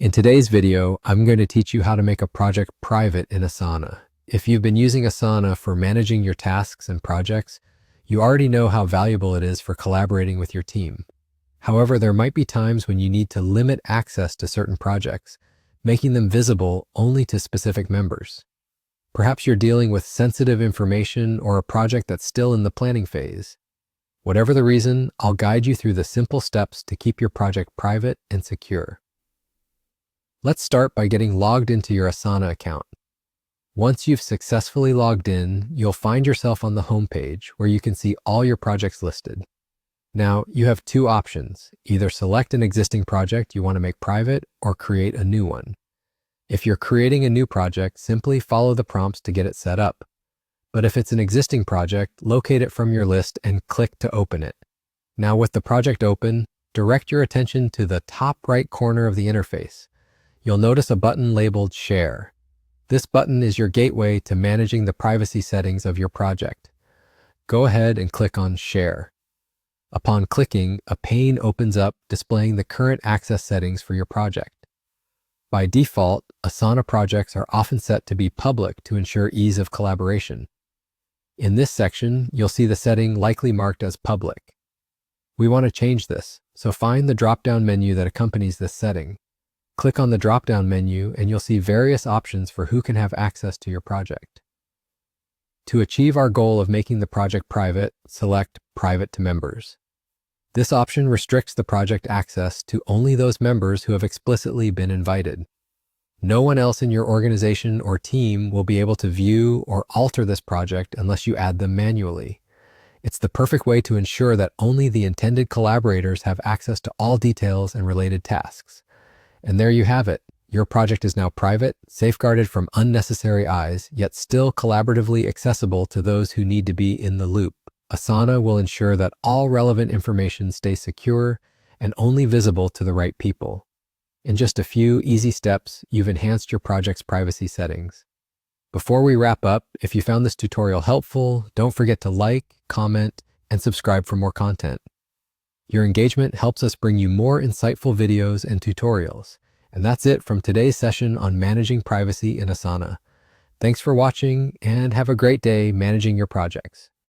In today's video, I'm going to teach you how to make a project private in Asana. If you've been using Asana for managing your tasks and projects, you already know how valuable it is for collaborating with your team. However, there might be times when you need to limit access to certain projects, making them visible only to specific members. Perhaps you're dealing with sensitive information or a project that's still in the planning phase. Whatever the reason, I'll guide you through the simple steps to keep your project private and secure. Let's start by getting logged into your Asana account. Once you've successfully logged in, you'll find yourself on the home page where you can see all your projects listed. Now, you have two options. Either select an existing project you want to make private or create a new one. If you're creating a new project, simply follow the prompts to get it set up. But if it's an existing project, locate it from your list and click to open it. Now, with the project open, direct your attention to the top right corner of the interface. You'll notice a button labeled Share. This button is your gateway to managing the privacy settings of your project. Go ahead and click on Share. Upon clicking, a pane opens up displaying the current access settings for your project. By default, Asana projects are often set to be public to ensure ease of collaboration. In this section, you'll see the setting likely marked as public. We want to change this, so find the drop-down menu that accompanies this setting. Click on the drop-down menu and you'll see various options for who can have access to your project. To achieve our goal of making the project private, select Private to Members. This option restricts the project access to only those members who have explicitly been invited. No one else in your organization or team will be able to view or alter this project unless you add them manually. It's the perfect way to ensure that only the intended collaborators have access to all details and related tasks. And there you have it. Your project is now private, safeguarded from unnecessary eyes, yet still collaboratively accessible to those who need to be in the loop. Asana will ensure that all relevant information stays secure and only visible to the right people. In just a few easy steps, you've enhanced your project's privacy settings. Before we wrap up, if you found this tutorial helpful, don't forget to like, comment, and subscribe for more content. Your engagement helps us bring you more insightful videos and tutorials. And that's it from today's session on managing privacy in Asana. Thanks for watching and have a great day managing your projects.